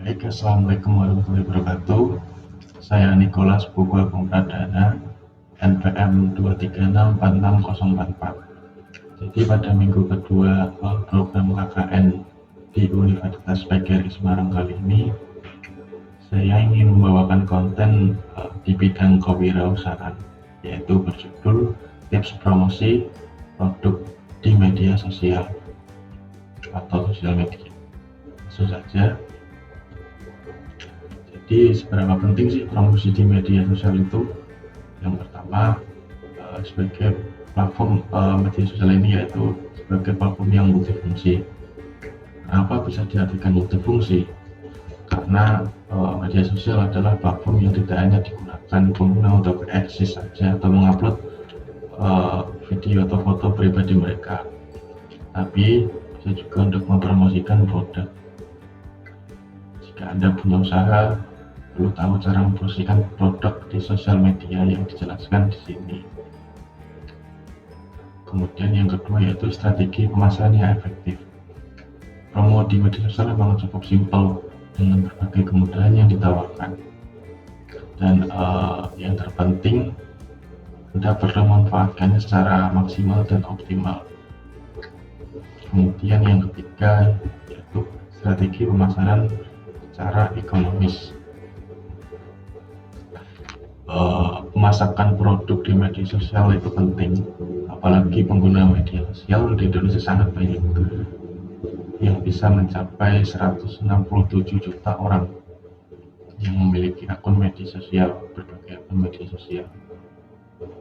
Baik, Assalamualaikum warahmatullahi wabarakatuh. Saya Nicholas Bobo Agung Pradana, NPM 2364604. Jadi pada minggu kedua program KKN di Universitas PGRI Semarang kali ini, saya ingin membawakan konten di bidang kewirausahaan, yaitu berjudul tips promosi produk di media sosial atau sosial media. Langsung saja. Jadi seberapa penting sih promosi di media sosial itu? Yang pertama, sebagai platform media sosial ini yaitu sebagai platform yang multifungsi. Kenapa bisa diartikan multifungsi? Karena media sosial adalah platform yang tidak hanya digunakan pengguna untuk eksis saja atau mengupload video atau foto pribadi mereka, tapi bisa juga untuk mempromosikan produk. Jika Anda punya usaha, perlu tahu cara mempromosikan produk di sosial media yang dijelaskan di sini. Kemudian yang kedua yaitu strategi pemasaran yang efektif. Promo di media sosial memang cukup simpel dengan berbagai kemudahan yang ditawarkan. Dan yang terpenting, Anda perlu memanfaatkannya secara maksimal dan optimal. Kemudian yang ketiga yaitu strategi pemasaran secara ekonomis. Pemasakan produk di media sosial itu penting, apalagi pengguna media sosial di Indonesia sangat banyak, yang bisa mencapai 167 juta orang yang memiliki akun media sosial, berbagai akun media sosial.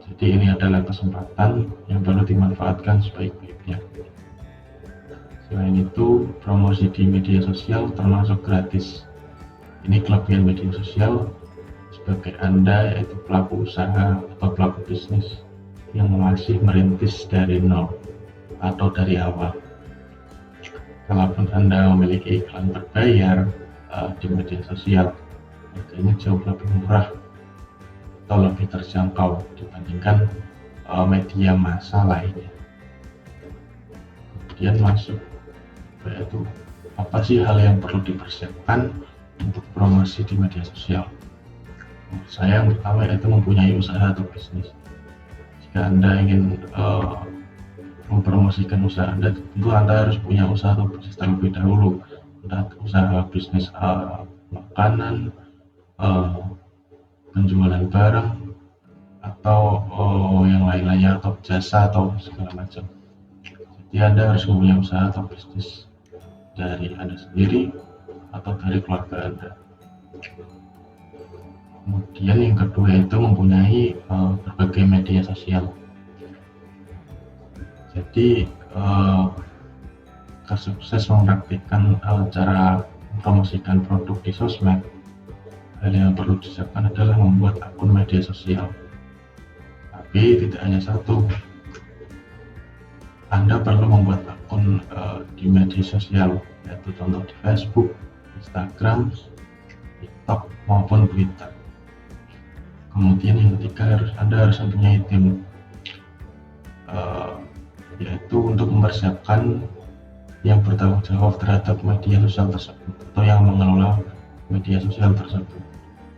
Jadi ini adalah kesempatan yang perlu dimanfaatkan sebaik-baiknya. Selain itu, promosi di media sosial termasuk gratis. Ini kelebihan media sosial sebagai Anda yaitu pelaku usaha atau pelaku bisnis yang masih merintis dari nol atau dari awal. Kalaupun Anda memiliki iklan berbayar di media sosial, harganya jauh lebih murah atau lebih terjangkau dibandingkan media massa lainnya. Kemudian masuk yaitu apa sih hal yang perlu dipersiapkan untuk promosi di media sosial? Saya yang pertama yaitu mempunyai usaha atau bisnis. Jika Anda ingin mempromosikan usaha Anda, tentu Anda harus punya usaha atau bisnis terlebih dahulu. Entah usaha bisnis makanan, penjualan barang, atau yang lain-lainnya, atau jasa atau segala macam. Jadi Anda harus mempunyai usaha atau bisnis dari Anda sendiri atau dari keluarga Anda. Kemudian yang kedua itu mempunyai berbagai media sosial. Jadi sukses mempraktikkan cara mempromosikan produk di sosmed, hal yang perlu disiapkan adalah membuat akun media sosial. Tapi tidak hanya satu, Anda perlu membuat akun di media sosial, yaitu contoh di Facebook, Instagram, TikTok maupun Twitter. Kemudian yang ketiga, Anda harus mempunyai tim, yaitu untuk mempersiapkan yang bertanggung jawab terhadap media sosial tersebut atau yang mengelola media sosial tersebut,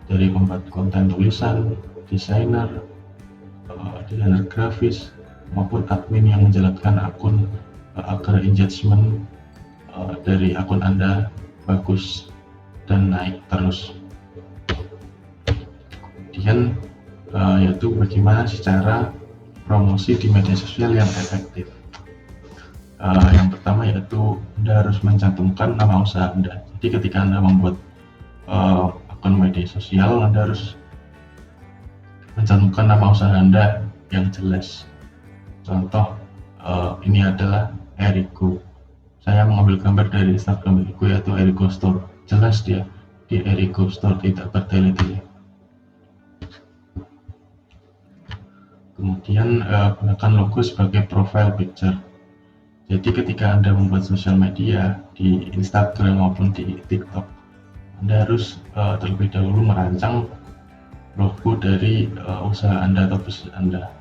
dari pembuat konten tulisan, desainer grafis, maupun admin yang menjalankan akun agar engagement dari akun Anda bagus dan naik terus. Kemudian yaitu bagaimana secara promosi di media sosial yang efektif. Yang pertama yaitu Anda harus mencantumkan nama usaha Anda. Jadi ketika Anda membuat akun media sosial, Anda harus mencantumkan nama usaha Anda yang jelas. Contoh, ini adalah Erigo. Saya mengambil gambar dari Instagram Erigo, yaitu Erigo Store. Jelas dia di Erigo Store, tidak bertele-tele. Kemudian gunakan logo sebagai profile picture. Jadi ketika Anda membuat sosial media di Instagram maupun di TikTok, Anda harus terlebih dahulu merancang logo dari usaha Anda atau bisnis Anda.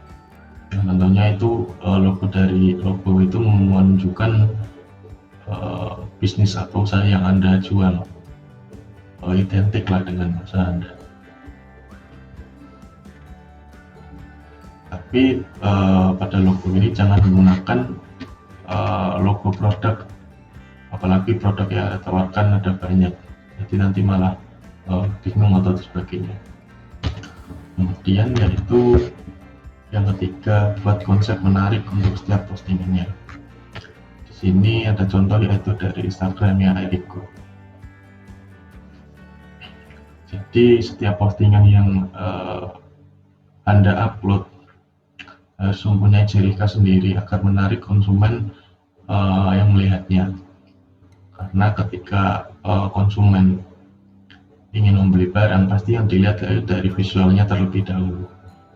Yang tentunya itu logo itu menunjukkan bisnis atau usaha yang Anda jual. identik lah dengan masa Anda. Tapi pada logo ini jangan menggunakan logo produk, apalagi produk yang Anda tawarkan ada banyak, jadi nanti malah bingung atau sebagainya. Kemudian yaitu yang ketiga, buat konsep menarik untuk setiap postingannya. Di sini ada contoh yaitu dari Instagramnya Eriko. Jadi setiap postingan yang Anda upload harus mempunyai ciri khas sendiri agar menarik konsumen yang melihatnya. Karena ketika konsumen ingin membeli barang, pasti yang dilihat dari visualnya terlebih dahulu.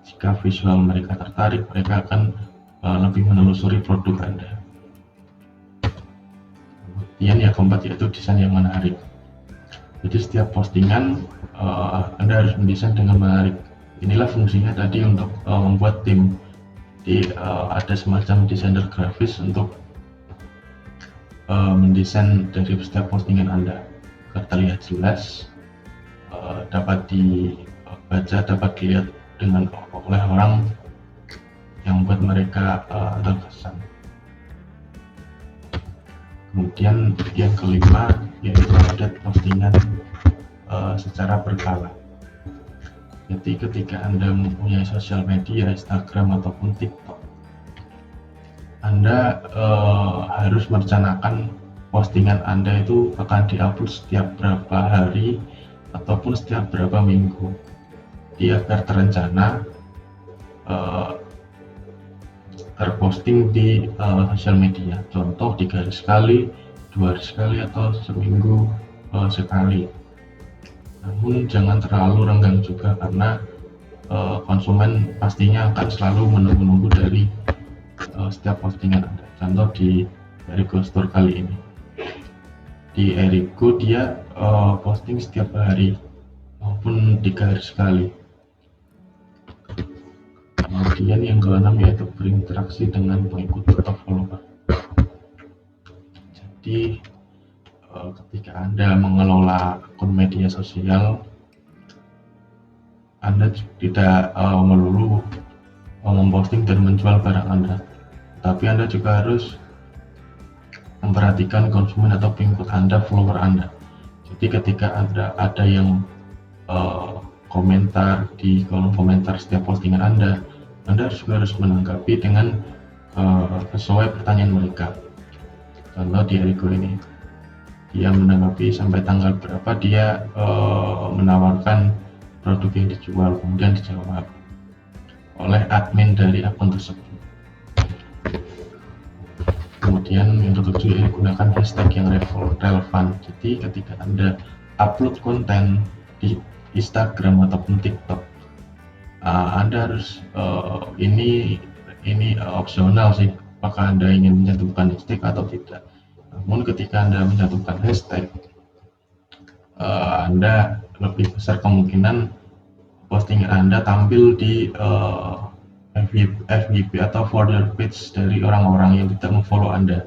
Jika visual mereka tertarik, mereka akan lebih menelusuri produk Anda. Kemudian yang keempat yaitu desain yang menarik. Jadi setiap postingan Anda harus mendesain dengan menarik. Inilah fungsinya tadi untuk membuat tim. Jadi ada semacam desainer grafis untuk mendesain dari setiap postingan Anda agar terlihat jelas, dapat dibaca, dapat dilihat oleh orang, yang membuat mereka terkesan. Kemudian yang kelima yaitu update postingan secara berkala. Jadi ketika Anda mempunyai sosial media, Instagram ataupun TikTok, Anda harus merencanakan postingan Anda itu akan diupload setiap berapa hari ataupun setiap berapa minggu, jadi agar terencana terposting di sosial media. Contoh 3 hari sekali, 2 hari sekali, atau seminggu sekali. Namun jangan terlalu renggang juga, karena konsumen pastinya akan selalu menunggu-nunggu dari setiap postingan Anda. Contoh di Eriko Store kali ini, di Eriko dia posting setiap hari maupun 3 hari sekali. Kemudian yang keenam yaitu berinteraksi dengan pengikut atau follower. Jadi ketika Anda mengelola akun media sosial, Anda tidak melulu memposting dan menjual barang Anda, tapi Anda juga harus memperhatikan konsumen atau pengikut Anda, follower Anda. Jadi ketika ada yang komentar di kolom komentar setiap postingan Anda juga harus menanggapi dengan sesuai pertanyaan mereka. Contoh di Eriko ini, dia menanggapi sampai tanggal berapa dia menawarkan produk yang dijual, kemudian dijawab oleh admin dari akun tersebut. Kemudian yang ketujuh, gunakan hashtag yang relevan. Jadi ketika Anda upload konten di Instagram ataupun TikTok, Anda harus ini opsional sih, apakah Anda ingin mencantumkan hashtag atau tidak. Namun ketika Anda mencantumkan hashtag, Anda lebih besar kemungkinan postingan Anda tampil di FYP atau for your page dari orang-orang yang tidak memfollow Anda.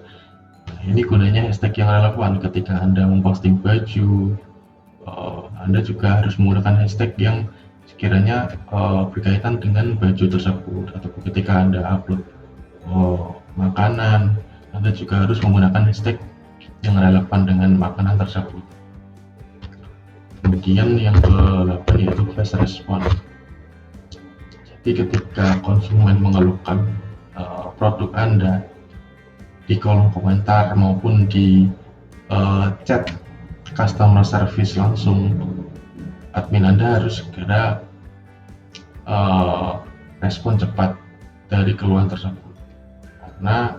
Nah, ini gunanya hashtag yang relevan. Ketika Anda memposting baju, Anda juga harus menggunakan hashtag yang sekiranya berkaitan dengan baju tersebut. Atau ketika Anda upload makanan, Anda juga harus menggunakan hashtag yang relevan dengan makanan tersebut. Kemudian yang ke-8 yaitu fast response. Jadi ketika konsumen mengeluhkan produk Anda di kolom komentar maupun di chat customer service langsung, admin Anda harus segera respon cepat dari keluhan tersebut, karena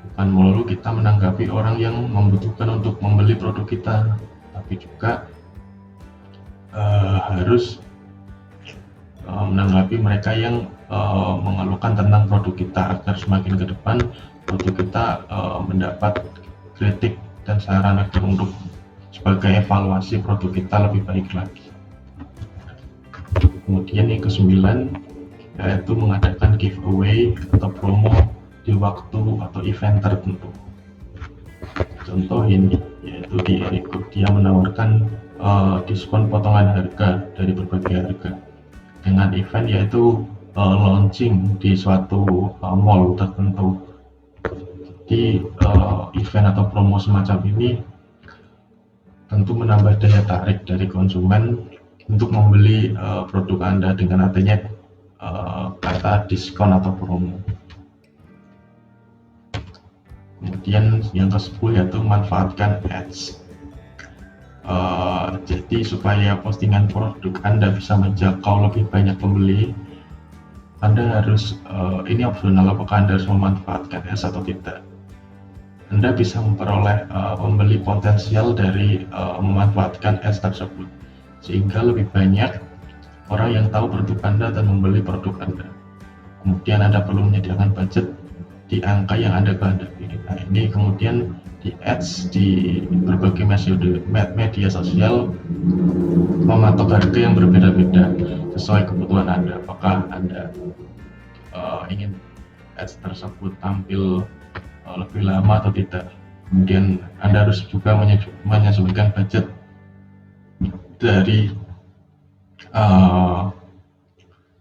bukan melulu kita menanggapi orang yang membutuhkan untuk membeli produk kita, tapi juga harus menanggapi mereka yang mengeluhkan tentang produk kita, agar semakin ke depan produk kita mendapat kritik dan saran agar untuk sebagai evaluasi produk kita lebih baik lagi. Kemudian yang ke-9 yaitu mengadakan giveaway atau promo di waktu atau event tertentu. Contoh ini yaitu di Eriko, dia menawarkan diskon potongan harga dari berbagai harga dengan event yaitu launching di suatu mall tertentu. Jadi event atau promo semacam ini tentu menambah daya tarik dari konsumen untuk membeli produk Anda dengan adanya kata diskon atau promo. Kemudian yang ke-10 yaitu manfaatkan ads. Jadi supaya postingan produk Anda bisa menjangkau lebih banyak pembeli, Anda harus ini opsional, apakah Anda harus memanfaatkan ads atau tidak. Anda bisa memperoleh pembeli potensial dari memanfaatkan ads tersebut, sehingga lebih banyak orang yang tahu produk Anda dan membeli produk Anda. Kemudian Anda perlu menyediakan budget di angka yang Anda kehendaki. Nah, ini kemudian di ads di berbagai media sosial mematok harga yang berbeda-beda sesuai kebutuhan Anda. Apakah Anda ingin ads tersebut tampil lebih lama atau tidak. Kemudian Anda harus juga menyesuaikan budget dari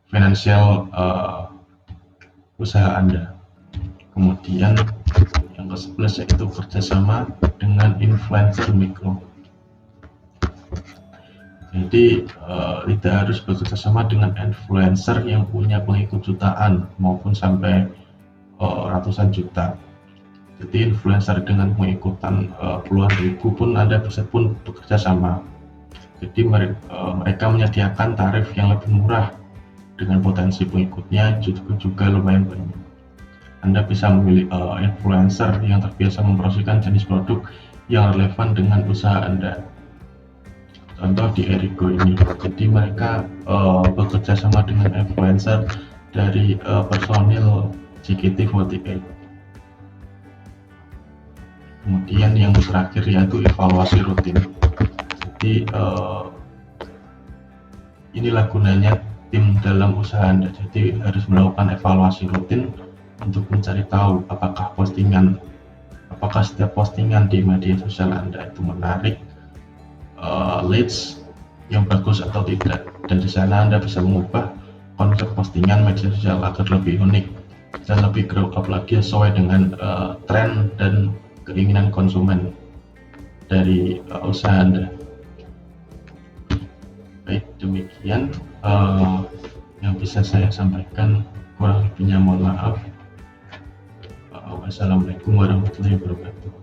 finansial usaha Anda. Kemudian yang ke-11 yaitu kerjasama dengan influencer mikro. Jadi tidak harus bekerjasama dengan influencer yang punya pengikut jutaan maupun sampai ratusan juta. Jadi influencer dengan pengikutan puluhan ribu pun Anda bisa pun bekerja sama. Jadi mereka menyediakan tarif yang lebih murah dengan potensi pengikutnya juga lumayan banyak. Anda bisa memilih influencer yang terbiasa mempromosikan jenis produk yang relevan dengan usaha Anda. Contoh di Erigo ini, jadi mereka bekerja sama dengan influencer dari personil JKT48. Kemudian yang terakhir yaitu evaluasi rutin. Jadi inilah gunanya tim dalam usaha Anda. Jadi harus melakukan evaluasi rutin untuk mencari tahu apakah setiap postingan di media sosial Anda itu menarik leads yang bagus atau tidak, dan di sana Anda bisa mengubah konsep postingan media sosial agar lebih unik dan lebih grow up lagi sesuai dengan tren dan keinginan konsumen dari usaha Anda. Baik, demikian yang bisa saya sampaikan, kurang lebihnya mohon maaf. Wassalamualaikum warahmatullahi wabarakatuh.